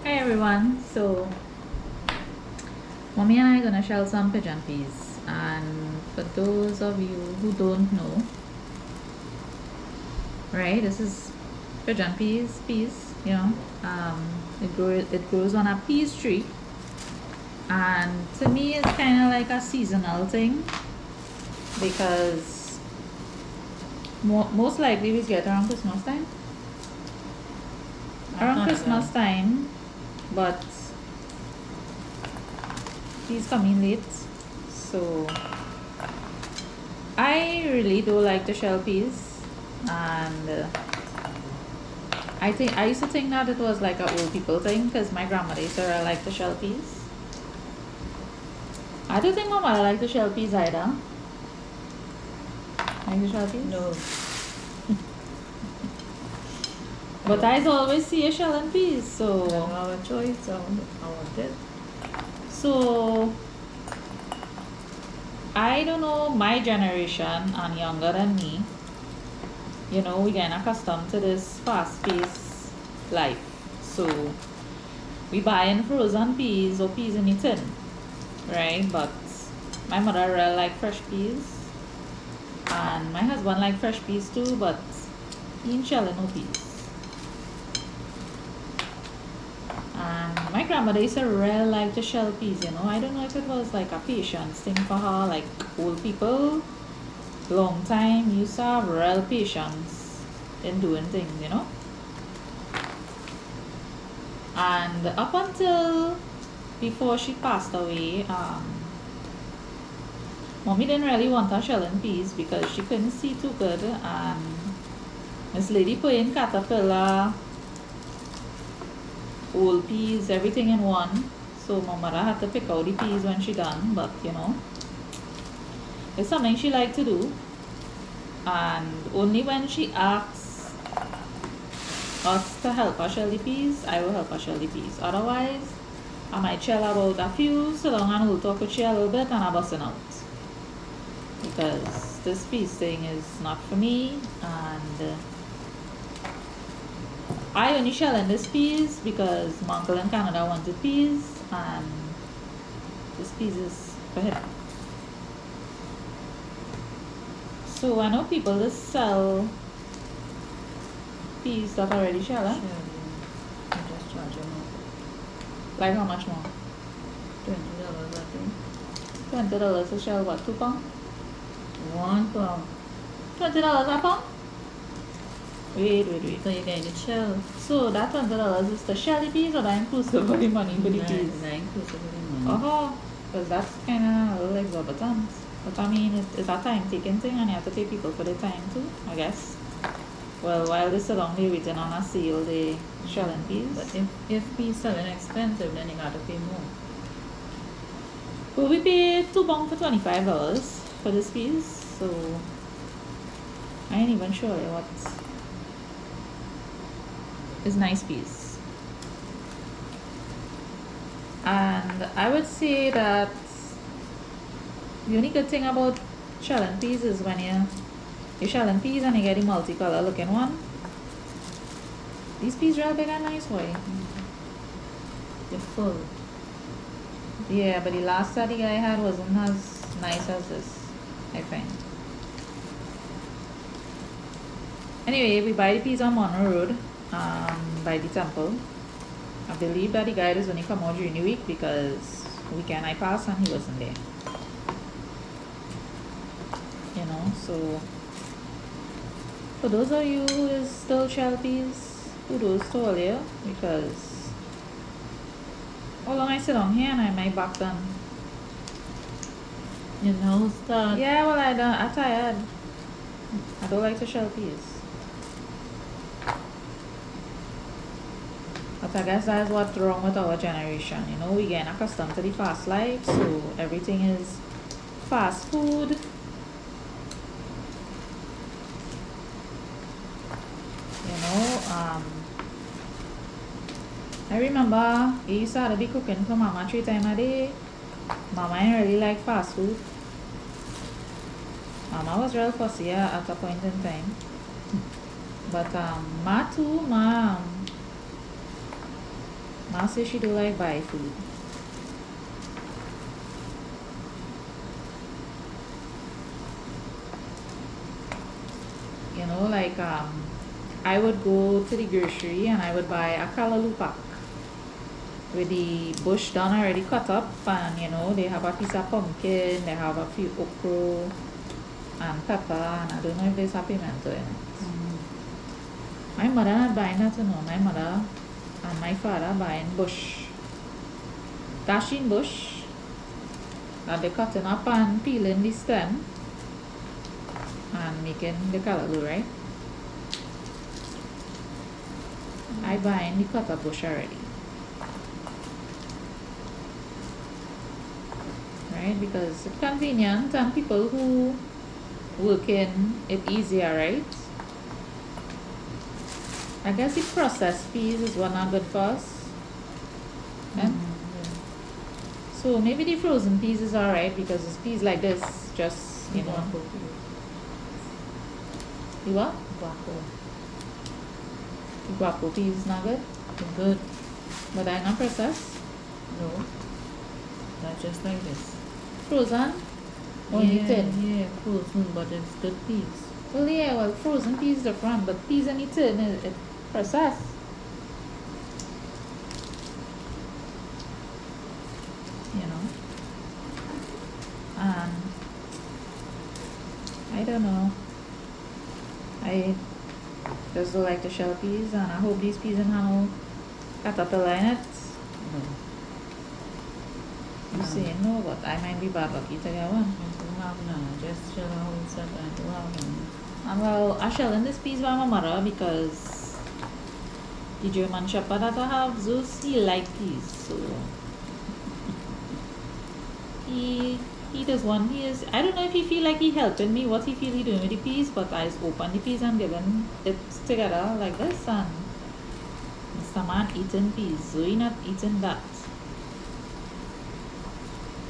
Hi everyone. So mommy and I are gonna shell some pigeon peas, and for those of you who don't know, right, this is pigeon peas, it grows on a peas tree, and to me it's kind of like a seasonal thing because most likely we get around Christmas time. But he's coming late, so I really do like the shell peas, and I used to think that it was like a old people thing because my grandmother used to like the shell peas. I don't think my mother liked the shell peas either. Like the shell peas? No. But I always see a shell and peas, so I don't have a choice. I want it. So I don't know, my generation and younger than me, we getting accustomed to this fast-paced life. So we buying frozen peas or peas in the tin, right? But my mother really like fresh peas, and my husband like fresh peas too, but he ain't shelling no peas. And my grandmother used to really like to shell peas, I don't know if it was like a patience thing for her, like old people, long time used to have real patience in doing things, And up until before she passed away, mommy didn't really want her shelling peas because she couldn't see too good, and this lady put in caterpillar, old peas, everything in one. So my mother had to pick out the peas when she done, but it's something she liked to do. And only when she asks us to help her shell the peas, I will help her shell the peas. Otherwise, I might shell about a few, so long and we'll talk with she a little bit and I busting out. Because this peas thing is not for me, and I only shell in this peas because my uncle in Canada wanted peas, and this peas is for him. So I know people that sell peas that are already shelled. Sure, yeah. I just charge you more. Like how much more? $20, I think. $20 a shell, what, 2 pounds? 1 pound. $20 a pound? Wait. So you get the shell. So that $20 is the shelly peas, or that inclusive of the money for the peas? That inclusive of the money. Because that's kind of a little exorbitant. But I mean, it's a time-taking thing, and you have to pay people for their time too, I guess. Well, while they sit down there waiting on a sale, they shelling peas. But if peas selling expensive, then you got to pay more. Well, we paid 2 pounds for $25 for this peas, so I ain't even sure what is nice peas. And I would say that the only good thing about shelling peas is when you shelling peas and you get the multicolor looking one. These peas real big and nice, boy. They're full. Yeah, but the last that the guy had wasn't as nice as this, I find. Anyway, we buy the peas on Monroe Road, by the temple. I believe that the guy does only come out during the week because weekend I passed and he wasn't there. So for those of you who is still shell peas, kudos to all you, because how long I sit down here and my back done. You know, start. Yeah, well I'm tired. I don't like to shell peas. But I guess that's what's wrong with our generation. We getting accustomed to the fast life, so everything is fast food. I remember I used to have to be cooking for Mama 3 times a day. Mama ain't really like fast food. Mama was real fussy at a point in time. But Ma too, Ma says she do like buy food. You know, like I would go to the grocery and I would buy a callaloo pack with the bush done already cut up, and you know, they have a piece of pumpkin, they have a few okra and pepper, and I don't know if there's a pimento in it. My mother not buying that, you know. My mother and my father buying bush. Dashing bush. And they cutting up and peeling the stem and making the callaloo, right? I buying the cut up bush already. Right? Because it's convenient and people who work in it easier, right? I guess the processed peas is what not good for us. Yeah? So maybe the frozen peas is alright because it's peas like this, just, you know. The what? Guapo. The guapo peas is not good? They're good. But I not processed. No. That's just like this. Frozen? Only tin? Yeah, frozen, but it's good peas. Well, yeah, well, frozen peas is different, but peas in the tin is processed. You know. And I don't know. I just don't like the shell peas, and I hope these peas don't have no caterpillar in it. No. You say no, but I might be bad lucky to get one. I don't have none. Just shell out inside. I don't have none. And well, I shelling this peas by my mother because the German Shepherd that I have, Zeus, he like peas, so he does one. I don't know if he feel like he helping me, what he feel he doing with the peas, but I just open the peas and giving it together like this, and Mr. Man eating peas, so he not eating that.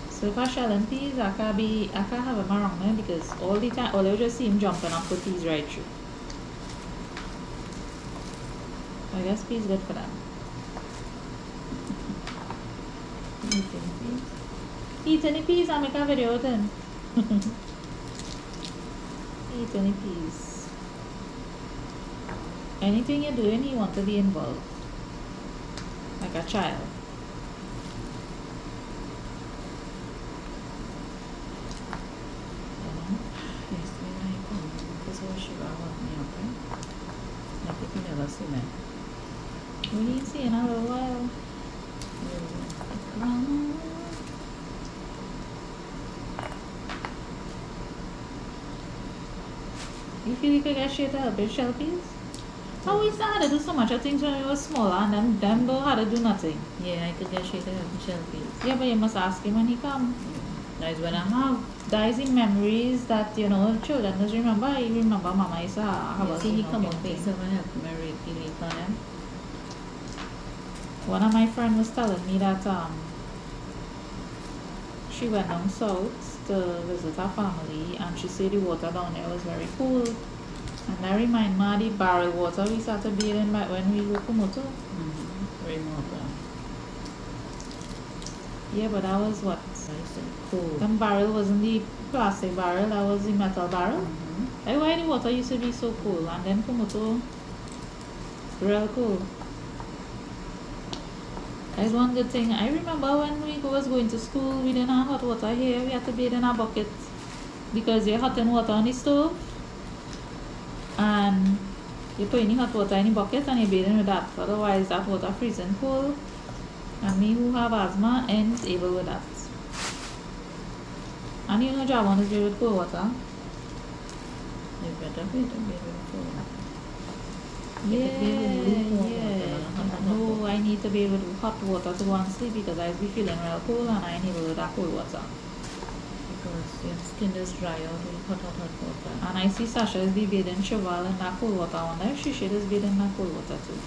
So if I shelling peas, I can have him around there because all the time, all I would just see him jumping up with peas right through. I guess peas good for them. Eating peas. Eating the peas, I make a video with him. Eating the peas. Anything you're doing, you want to be involved. Like a child. Yes, when I come, because what she want me up, right? I think you never see me. We ain't seen in a little while. You feel you could get shit to help with shell peas? How we used to have to do so much of things when we were smaller, and them don't have to do nothing. Yeah, I could get shit to help with shell peas. Yeah, but you must ask him when he come. That's when I have. That is the memories that, you know, children just remember. I remember Mama used to have You us, see, you he know, come up thing. with someone help me rake the leaf on them. One of my friends was telling me that she went down south to visit her family, and she said the water down there was very cool. And that remind me of the barrel water we started bathing back when we go to Komoto. Rainwater. Yeah, but that was what? I said cool. Them barrel wasn't the plastic barrel, that was the metal barrel. Like why the water used to be so cool, and then Komoto, real cool. That's one good thing. I remember when we was going to school, we didn't have hot water here. We had to bathe in a bucket because you're hot and water on the stove, and you put in the hot water in the bucket and you're bathing with that. Otherwise, that water freezing cold. And me who have asthma ain't able with that. And you know, Javan is bathed with cold water. You better be with cool. No, I need to be with hot water to go and sleep because I be feeling real cold and I ain't able with that cold water. Because your skin is dry out with hot water. And I see Sasha is be bathing Cheval in that cold water. I wonder if she should is bathing in that cold water too.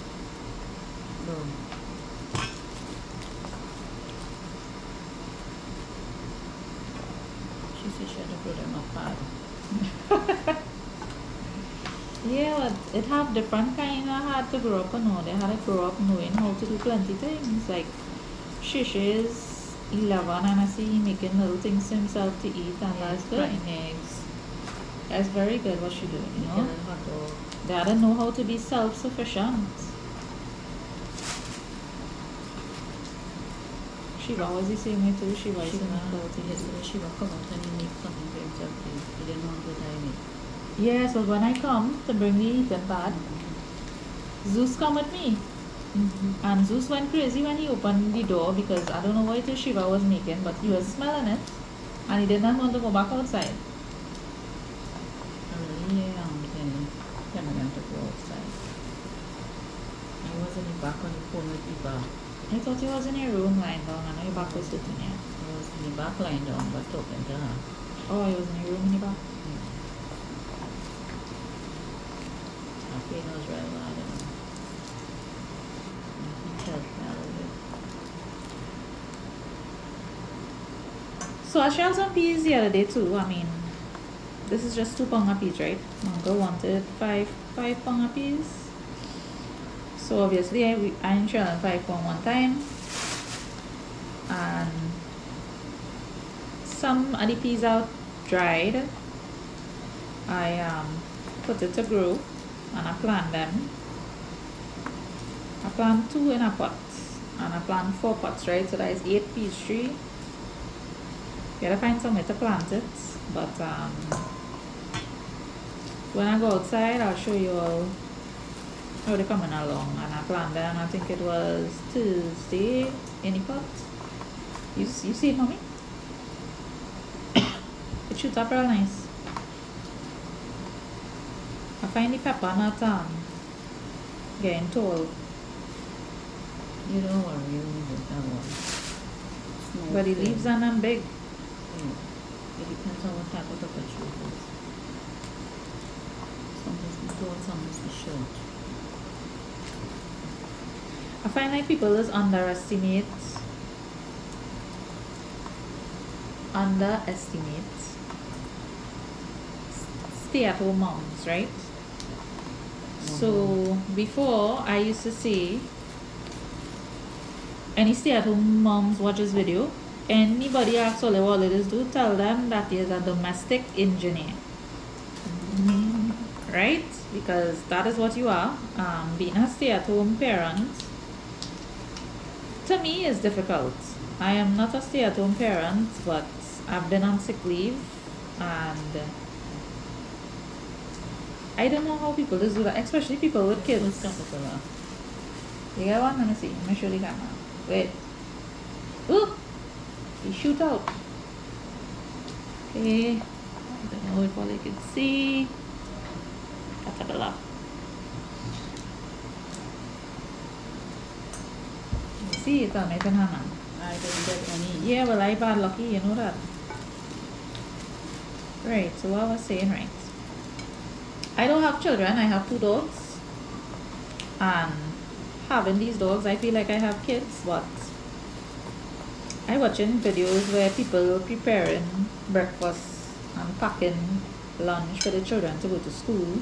No. She said she had to put them up hard. Yeah, but it have different kind of had to grow up and know. They had to grow up knowing how to do plenty things. Like Shish is 11 and I see he making little things to himself to eat and that's good. Frying eggs, That's very good what she doing, you making know. a hot dog. They had to know how to be self-sufficient. Shiva was the same way too. Shiva is Yesterday Shiva come out and he make something for himself too. He didn't want to die me. Yes, but when I come to bring the eating pad, Zeus come with me. And Zeus went crazy when he opened the door because I don't know what it is Shiva was making, but he was smelling it and he did not want to go back outside. I really tempted to go outside. I was in the back on the phone with the bar. I thought he was in your room lying down and now your back was sitting here. I was in the back lying down but talking to her. Oh, he was in your room in the back? Her pain was right bad. It helped me a little bit. So I shelled some peas the other day too. I mean, this is just 2 pound of peas, right? Uncle wanted 5 pound of peas. So obviously I shelled 5 pound one time. And some of the peas out dried. I put it to grow and I plant them. I plant 2 in a pot and I plant 4 pots, right? So that is 8 peas tree. You gotta find somewhere to plant it, but when I go outside I'll show you all how they're coming along. And I planted them, I think it was Tuesday in the pot. You see it, mommy? It shoots up real nice. I find the pepper not getting tall. You don't worry, you with that one. But the leaves on them big. It depends on what type of pepper tree it is. Some must be tall, some must be short. I find like people just underestimate stay-at-home moms, right? So before I used to say any stay-at-home moms watch this video, anybody asks all it is do, tell them that is a domestic engineer. Right? Because that is what you are. Being a stay-at-home parent to me is difficult. I am not a stay-at-home parent, but I've been on sick leave and I don't know how people just do that, especially people with kids. You got one? Let me see. Let me show the camera. Wait. Ooh! He shoot out. Okay. I don't know if all you can see. That's a bit up. See it on it, Hannah. I didn't get any. Yeah, well, I bad lucky, you know that. Right, so what I was saying, right. I don't have children, I have 2 dogs. And having these dogs, I feel like I have kids, but I watching videos where people preparing breakfast and packing lunch for the children to go to school.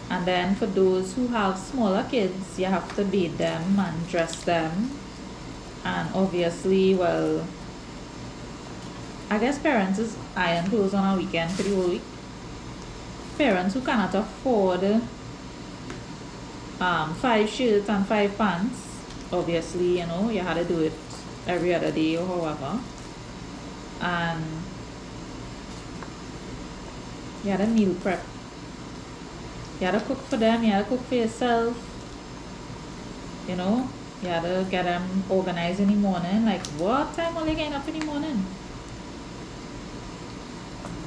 And then for those who have smaller kids, you have to bathe them and dress them. And obviously, well, I guess parents is iron clothes on a weekend for the whole week. Parents who cannot afford 5 shirts and 5 pants, obviously, you know, you had to do it every other day or however. And you had to meal prep. You had to cook for them, you had to cook for yourself. You know, you had to get them organized in the morning. Like, what time are they getting up in the morning?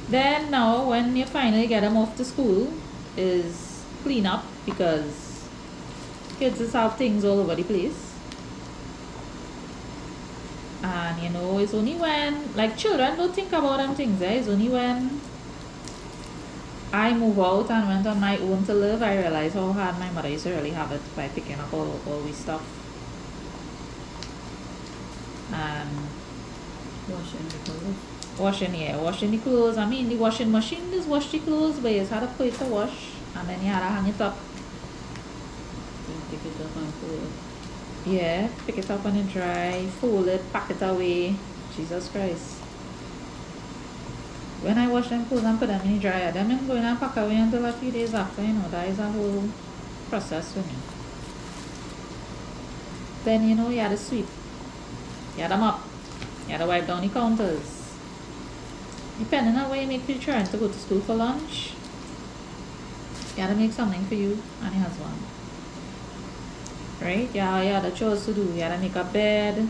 Then now when you finally get them off to school is clean up because kids just have things all over the place. And you know, it's only when, like, children don't think about them things, eh? It's only when I moved out and went on my own to live, I realized how hard my mother used to really have it by picking up all this stuff. And washing the clothes. I mean, the washing machine just wash the clothes, but you had to put it to wash. and then you had to hang it up. Then pick it up and fold it. Yeah, pick it up when it dry, fold it, pack it away. Jesus Christ. When I wash them clothes and put them in the dryer, them ain't going and pack away until a few days after, you know. That is a whole process for me. Then, you know, you had to sweep. You had to mop. You had to wipe down the counters. Depending on what you make for your children to go to school for lunch, you had to make something for you and your husband. Right? Yeah, you had the chores to do. You had to make a bed.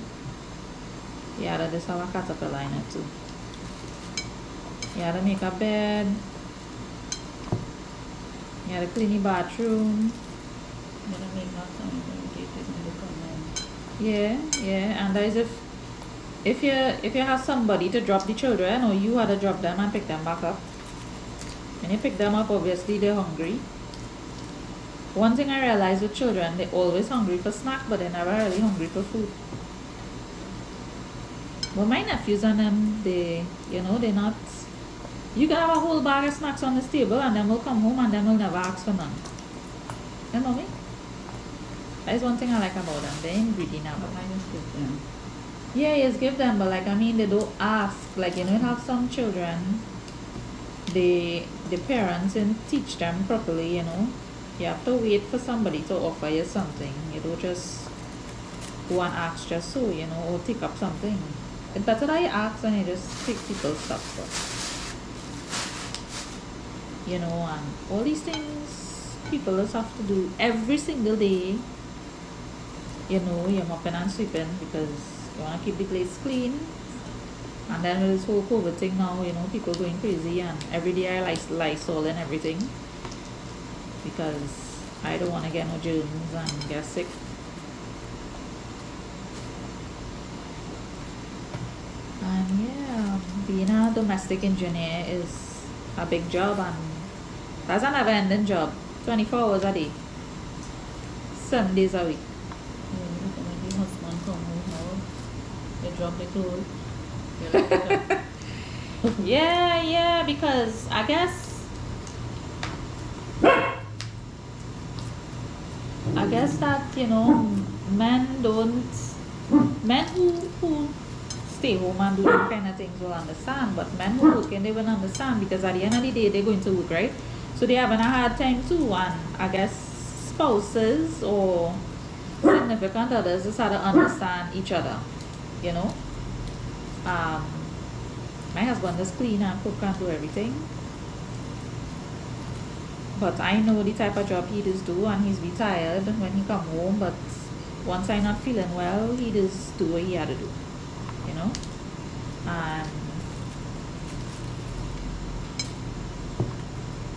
You had to just have a caterpillar in it too. You had to make a bed. You had to clean the bathroom. Then I make that time when you take it and look online. Yeah, and that is if you have somebody to drop the children, or you had to drop them and pick them back up. When you pick them up, obviously they're hungry. One thing I realized with children, they're always hungry for snack, but they're never really hungry for food. But my nephews and them, they're not. You can have a whole bag of snacks on this table, and then we'll come home and then we'll never ask for none. You know me? That is one thing I like about them. They ain't greedy now. But I just give them. Yeah, yes, give them, but like, I mean, they don't ask. Like, you know, you have some children, the parents didn't teach them properly, you know. You have to wait for somebody to offer you something. You don't just go and ask just so, you know, or take up something. It's better that you ask than you just take people's stuff. You know, and all these things people just have to do every single day. You know, you're mopping and sweeping because you want to keep the place clean. And then with this whole COVID thing now, you know, people going crazy, and every day I Lysol and everything because I don't want to get no germs and get sick. And yeah, being a domestic engineer is a big job, and that's a never-ending job. 24 hours a day, 7 days a week. When the husband come home now, they drop the clothes. They lock it up. Yeah, because I guess that, you know, men who stay home and do that kind of things will understand, but men who work and they won't understand, because at the end of the day they're going to work, right? So they're having a hard time too, and I guess spouses or significant others just have to understand each other, you know. My husband is clean and cook and do everything, but I know the type of job he does do, and he's retired when he come home, but once I'm not feeling well, he just do what he had to do, you know. And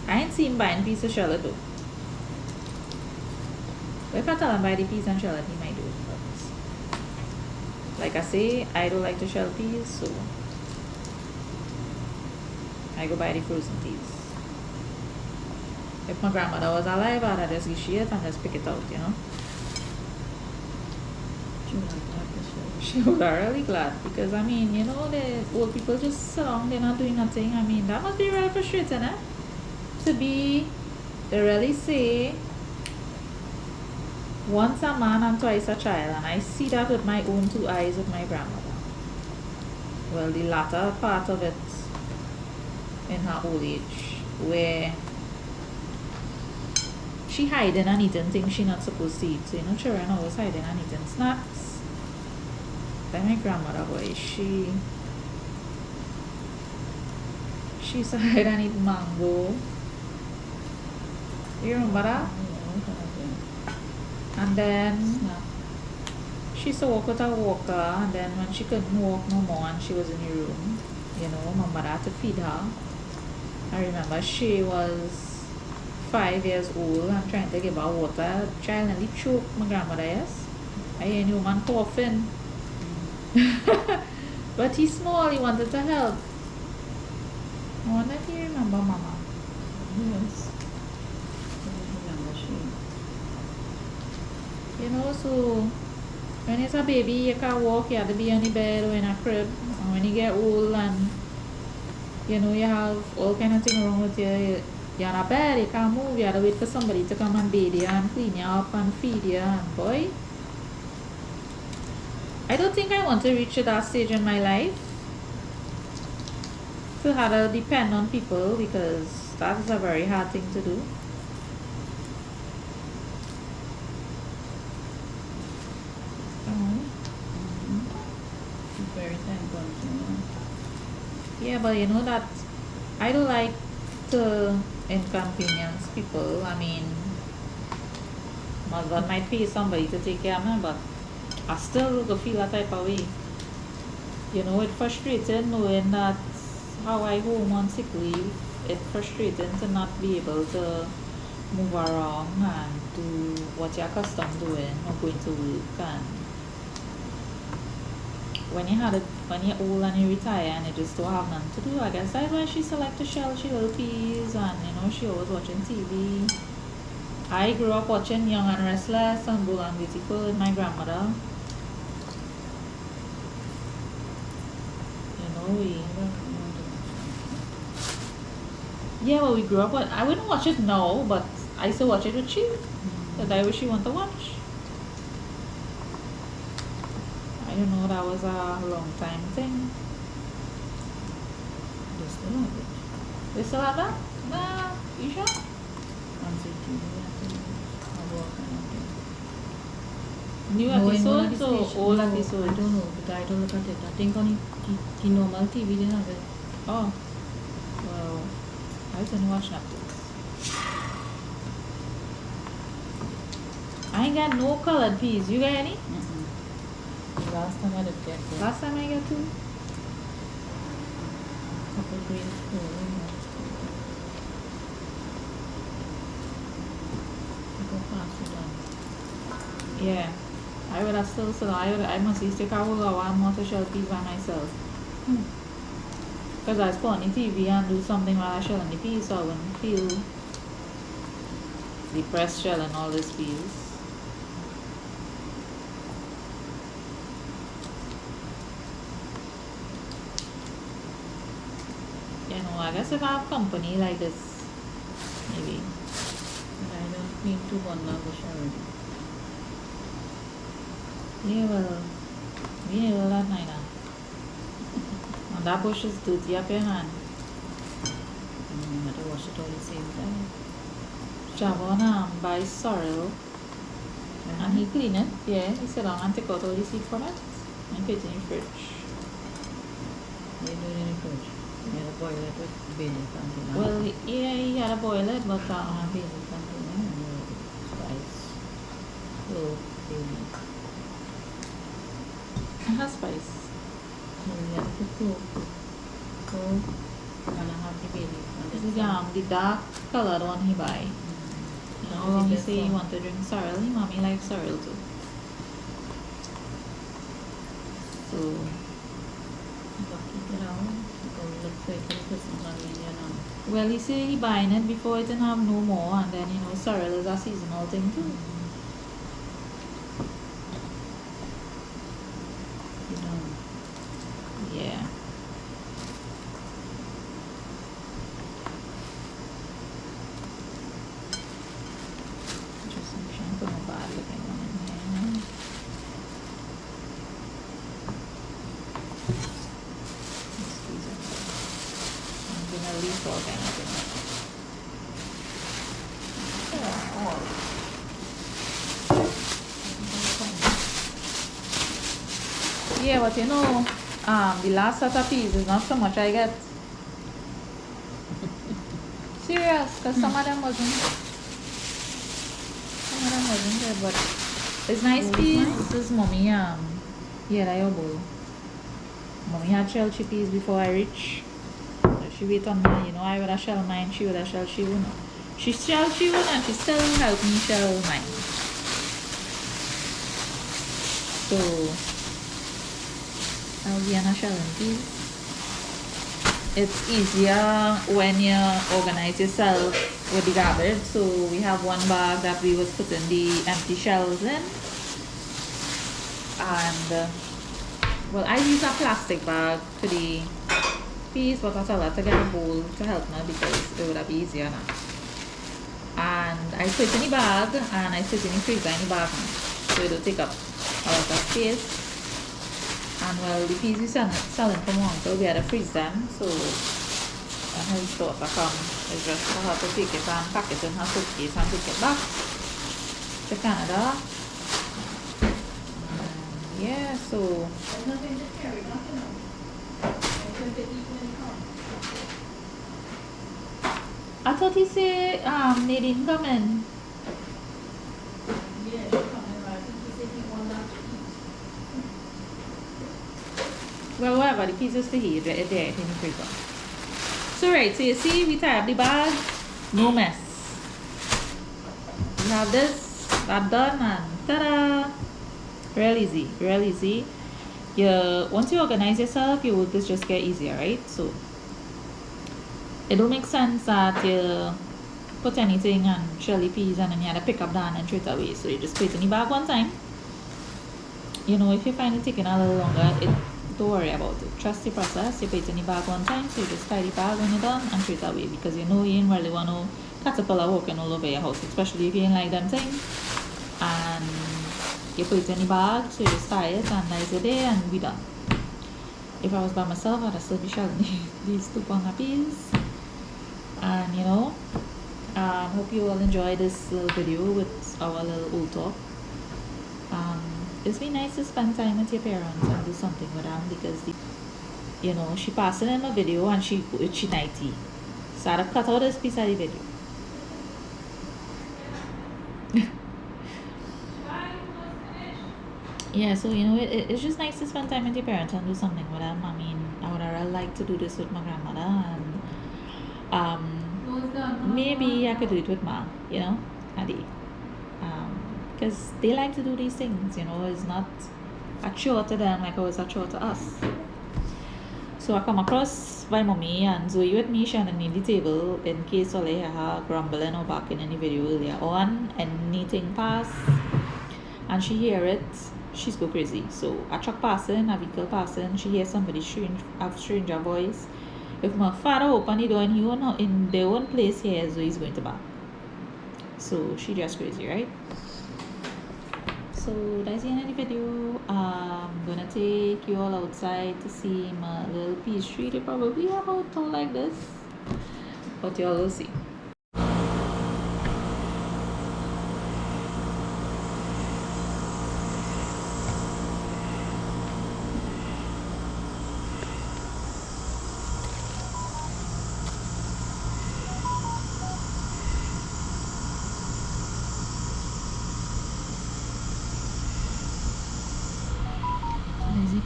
I ain't seen him buying piece of shallot though. But if I tell him buy the peas and shallot, he might do it. But like I say, I don't like to shell peas, so I go buy the frozen peas. If my grandmother was alive, I'd just give she it and just pick it out, you know. She would have really glad, because I mean, you know, the old people just sit down, they're not doing nothing. I mean, that must be really frustrating, eh? They really say once a man and twice a child, and I see that with my own 2 eyes with my grandmother. Well, the latter part of it in her old age, where she hiding and eating things she not supposed to eat. So, you know, children always hiding and eating snacks. Then my grandmother, boy, she used to hide and eat mango. You remember that? And then she used to walk with a walker, and then when she couldn't walk no more and she was in the room, you know, my mother had to feed her. I remember she was 5 years old and trying to give her water. Child nearly choked my grandmother, yes. I hear the woman coughing. But he's small, he wanted to help. I wonder if you remember Mama. Yes. I remember she. You know, so when it's a baby, you can't walk, you have to be on the bed or in a crib. And when you get old and, you know, you have all kind of things wrong with you, You're on a bed, you can't move, you have to wait for somebody to come and bathe you and clean you up and feed you, and boy, I don't think I want to reach to that stage in my life to have to depend on people, because that is a very hard thing to do. It's very time consuming. Yeah, but you know that I don't like to inconvenience people. I mean, my husband might pay somebody to take care of me, but I still go feel that type of way. You know, it's frustrating knowing that how I home on sick leave. It's frustrating to not be able to move around and do what you're accustomed doing or going to work. And when you're old and you retire and you just don't have nothing to do, I guess that's why she select to shell she little peas, and you know, she always watching TV. I grew up watching Young and Restless and Bold and Beautiful with my grandmother. You know, yeah, well, we grew up with, I wouldn't watch it now, but I used to watch it with she. That I wish she want to watch. I don't know, that was a long time thing. They still have it. They still have that? Nah, you sure? On CTV, I think. I work and everything. New No, in one of episodes the or stations. old No, episodes? I don't know, but I don't look at it. I think on the normal TV they have it. Oh, well, I didn't watch Netflix. I ain't got no colored peas. You got any? Last time I did get that. Last time I got two. Couple green spoon. Go pass it on. Yeah. I would have still said I must used to take a whole hour more to shell peas by myself. Because I was put on the TV and do something while I shelling the peas, so I wouldn't feel depressed shelling all these peas. You know, I guess if I have company like this, maybe. But I don't need to bundle the already. Yeah, well, we need all that night now. And that bush is dirty up your hand. You have to wash it all the same time. Javon buy sorrel and he clean it. Yeah, he sit down and take out all the seed from it and put it in the fridge. They do it in the fridge. You have to boil it with basil container. Well, yeah, he had to boil it, but Basil container and spice. Clove, basil. it has spice. So you have to clove and I have the basil. This is the dark colored one he buy. You know, when he say he want to drink sorrel, his mommy likes sorrel too. So, Keep it out. Go look for it for Christmas and you know. well, he say he buying it before it didn't have no more, and then you know, sorrel is a seasonal thing too. You know. Yeah. Just some shampoo, no bad looking one in here. These are I'm gonna leave all kind of things. Yeah, but you know, the last set of peas is not so much I get. Serious, because some of them wasn't good, but it's nice peas. This is mommy, yeah, that your bowl. Mommy had shell peas before I reach. So she wait on me, you know, I would have shell mine, she would have shell she would. She shell she would, and she still help me shell mine. So I'll be on a shelling peas. It's easier when you organize yourself with the garbage. So we have one bag that we was putting the empty shells in, and well, I use a plastic bag for the peas, but I tell her to get a bowl to help me because it would have been easier now. And I put it in the bag and I put it in the freezer in the bag now. So it will take up a lot of space. And well, the peas we selling from uncle, we had to freeze them. So and his daughter come, it's just for her to take it and pack it in her suitcase and take it back to Canada. And yeah, so There's nothing to carry, nothing else. Nothing to eat when it comes. I thought he said they didn't come in. Yeah, she's coming, right? I think he said he wanted that to eat. Well, whatever, the pieces to eat, they're there in the freezer. So right, so you see, we tie up the bag, no mess. We have this, that done, and ta-da! Real easy, real easy. Once you organize yourself, your work is just get easier, right? So it don't make sense that you put anything and chili peas and then you had to pick up that and throw it away. So you just put it in the bag one time. You know, if you find it taking a little longer, don't worry about it. Trust the process. You put it in the bag one time, so you just tie the bag when you're done and throw it away because you know you ain't really want to caterpillar walking all over your house, especially if you ain't like them things. And you put it in the bag, so you just tie it and nice a day and we done. If I was by myself, I'd still be shelling these 2 pound peas. And you know, hope you all enjoy this little video with our little old talk. It's been nice to spend time with your parents and do something with them because you know, she passed it in a video and she 90. So I had to cut out this piece of the video. Yeah, so you know, it's just nice to spend time with your parents and do something with them. I mean, I would have liked to do this with my grandmother and maybe I could do it with Ma, you know, Adi. Because they like to do these things, you know, it's not a chore to them like it was a chore to us. So I come across my mommy and Zoe with me standing in the table in case all I hear her grumbling or barking in the video earlier on and anything pass and she hear it, she's go crazy. So a truck passing, a vehicle passing, she hears somebody have stranger voice. If my father open the door in their own place here, Zoe's going to bark. So she just crazy, right? So that's the end of the video. I'm gonna take you all outside to see my little peach tree. They probably have out tall like this, but y'all will see.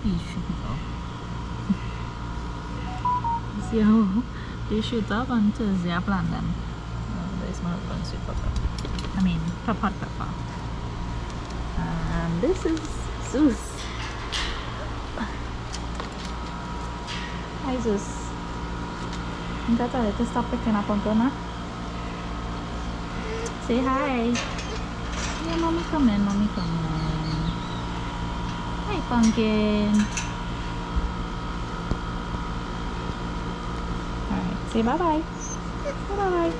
Peach shoot up. See how they shoot up on Thursday I plant them. There's my husband's sweet pepper. I mean hot pepper. And this is Zeus. Hi Zeus. You got to let us stop picking up on Ghana. Say hi. Yeah, mommy come in, mommy come in. Hi, pumpkin. Alright, say bye-bye. Bye-bye.